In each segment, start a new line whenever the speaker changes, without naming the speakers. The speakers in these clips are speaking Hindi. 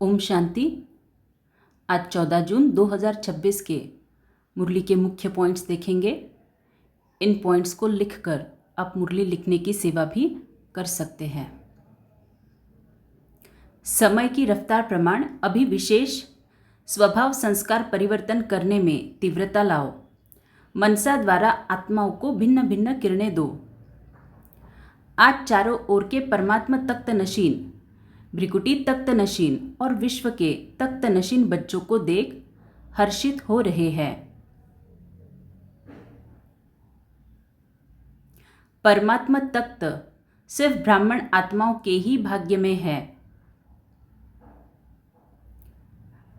ओम शांति। आज 14 जून 2026 के मुरली के मुख्य पॉइंट्स देखेंगे। इन पॉइंट्स को लिखकर आप मुरली लिखने की सेवा भी कर सकते हैं। समय की रफ्तार प्रमाण अभी विशेष स्वभाव संस्कार परिवर्तन करने में तीव्रता लाओ। मनसा द्वारा आत्माओं को भिन्न भिन्न किरणें दो। आज चारों ओर के परमात्मा तख्त नशीन, भ्रिकुटी तख्त नशीन और विश्व के तख्त नशीन बच्चों को देख हर्षित हो रहे हैं। परमात्मा तख्त सिर्फ ब्राह्मण आत्माओं के ही भाग्य में है।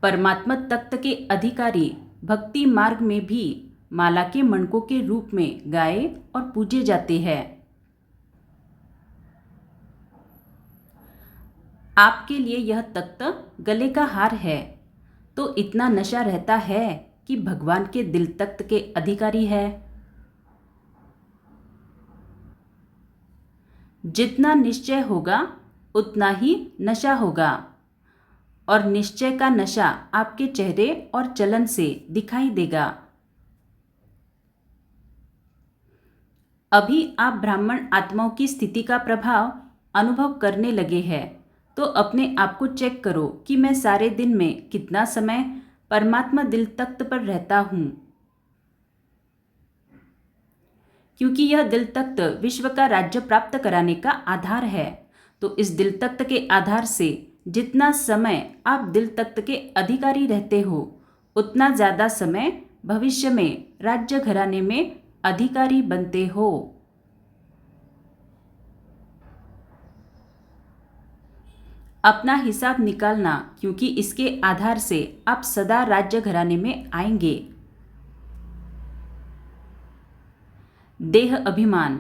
परमात्मा तख्त के अधिकारी भक्ति मार्ग में भी माला के मणकों के रूप में गाए और पूजे जाते हैं। आपके लिए यह तख्त गले का हार है, तो इतना नशा रहता है कि भगवान के दिल तख्त के अधिकारी है। जितना निश्चय होगा उतना ही नशा होगा, और निश्चय का नशा आपके चेहरे और चलन से दिखाई देगा। अभी आप ब्राह्मण आत्माओं की स्थिति का प्रभाव अनुभव करने लगे हैं, तो अपने आप को चेक करो कि मैं सारे दिन में कितना समय परमात्मा दिल तख्त पर रहता हूँ, क्योंकि यह दिल तख्त विश्व का राज्य प्राप्त कराने का आधार है। तो इस दिल तख्त के आधार से जितना समय आप दिल तख्त के अधिकारी रहते हो, उतना ज़्यादा समय भविष्य में राज्य घराने में अधिकारी बनते हो। अपना हिसाब निकालना, क्योंकि इसके आधार से आप सदा राज्य घराने में आएंगे। देह अभिमान।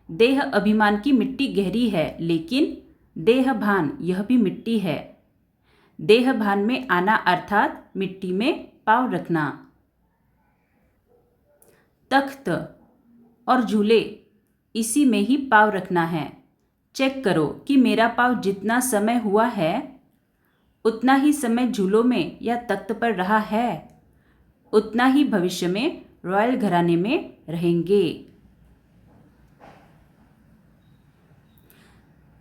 देह अभिमान की मिट्टी गहरी है, लेकिन देह भान यह भी मिट्टी है। देह भान में आना अर्थात मिट्टी में पाँव रखना। तख्त और झूले, इसी में ही पाँव रखना है। चेक करो कि मेरा पाँव जितना समय हुआ है उतना ही समय झूलों में या तख्त पर रहा है, उतना ही भविष्य में रॉयल घराने में रहेंगे।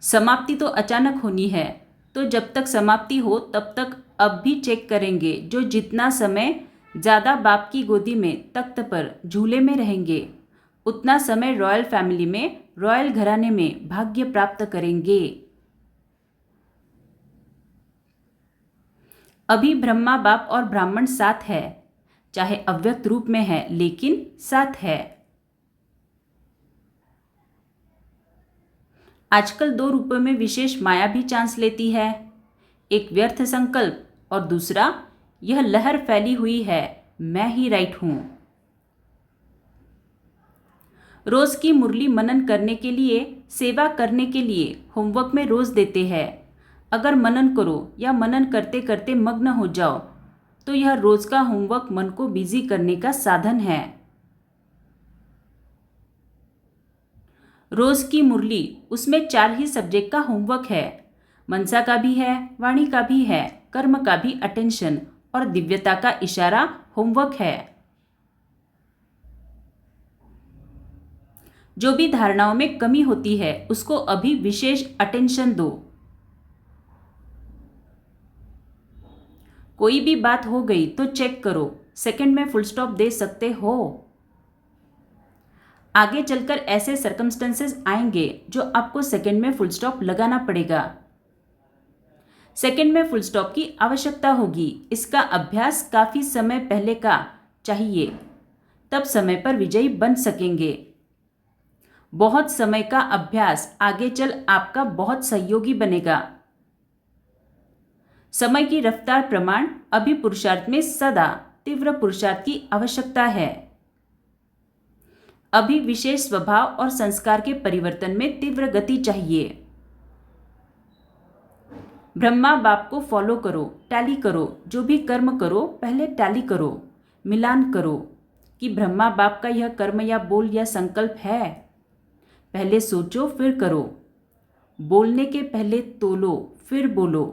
समाप्ति तो अचानक होनी है, तो जब तक समाप्ति हो तब तक अब भी चेक करेंगे। जो जितना समय ज़्यादा बाप की गोदी में तख्त पर झूले में रहेंगे, उतना समय रॉयल फैमिली में रॉयल घराने में भाग्य प्राप्त करेंगे। अभी ब्रह्मा बाप और ब्राह्मण साथ है, चाहे अव्यक्त रूप में है, लेकिन साथ है। आजकल दो रूपों में विशेष माया भी चांस लेती है। एक व्यर्थ संकल्प और दूसरा यह लहर फैली हुई है, मैं ही राइट हूं। रोज की मुरली मनन करने के लिए, सेवा करने के लिए होमवर्क में रोज देते हैं। अगर मनन करो या मनन करते करते मग्न हो जाओ, तो यह रोज का होमवर्क मन को बिजी करने का साधन है। रोज की मुरली, उसमें 4 ही सब्जेक्ट का होमवर्क है। मनसा का भी है, वाणी का भी है, कर्म का भी अटेंशन और दिव्यता का इशारा होमवर्क है। जो भी धारणाओं में कमी होती है उसको अभी विशेष अटेंशन दो। कोई भी बात हो गई तो चेक करो, सेकंड में फुल स्टॉप दे सकते हो। आगे चलकर ऐसे सर्कमस्टेंसेस आएंगे जो आपको सेकंड में फुल स्टॉप लगाना पड़ेगा। सेकंड में फुल स्टॉप की आवश्यकता होगी। इसका अभ्यास काफी समय पहले का चाहिए, तब समय पर विजयी बन सकेंगे। बहुत समय का अभ्यास आगे चल आपका बहुत सहयोगी बनेगा। समय की रफ्तार प्रमाण अभी पुरुषार्थ में सदा तीव्र पुरुषार्थ की आवश्यकता है। अभी विशेष स्वभाव और संस्कार के परिवर्तन में तीव्र गति चाहिए। ब्रह्मा बाप को फॉलो करो, टैली करो। जो भी कर्म करो पहले टैली करो, मिलान करो कि ब्रह्मा बाप का यह कर्म या बोल या संकल्प है। पहले सोचो फिर करो। बोलने के पहले तोलो फिर बोलो।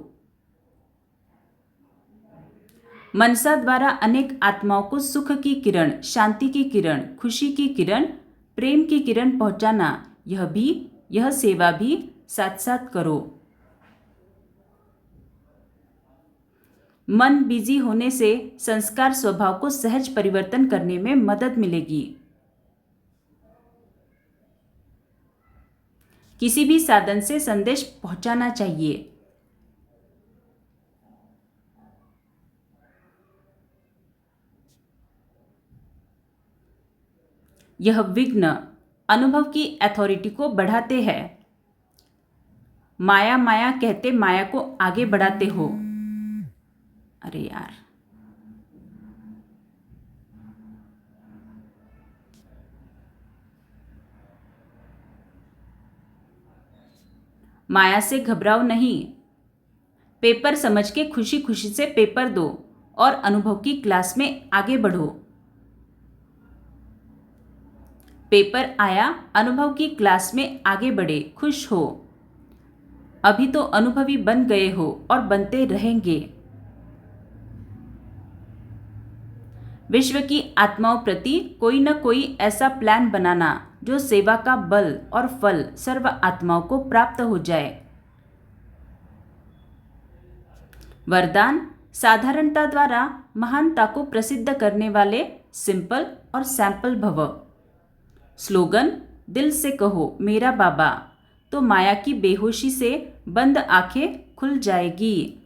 मनसा द्वारा अनेक आत्माओं को सुख की किरण, शांति की किरण, खुशी की किरण, प्रेम की किरण पहुंचाना, यह सेवा भी साथ साथ करो। मन बिजी होने से संस्कार स्वभाव को सहज परिवर्तन करने में मदद मिलेगी। किसी भी साधन से संदेश पहुंचाना चाहिए। यह विघ्न अनुभव की अथॉरिटी को बढ़ाते हैं। माया माया कहते माया को आगे बढ़ाते हो। अरे यार, माया से घबराओ नहीं। पेपर समझ के खुशी खुशी से पेपर दो और अनुभव की क्लास में आगे बढ़ो। पेपर आया, अनुभव की क्लास में आगे बढ़े, खुश हो। अभी तो अनुभवी बन गए हो और बनते रहेंगे। विश्व की आत्माओं प्रति कोई न कोई ऐसा प्लान बनाना जो सेवा का बल और फल सर्व आत्माओं को प्राप्त हो जाए। वरदान, साधारणता द्वारा महानता को प्रसिद्ध करने वाले सिंपल और सैंपल भव। स्लोगन, दिल से कहो मेरा बाबा, तो माया की बेहोशी से बंद आंखें खुल जाएगी।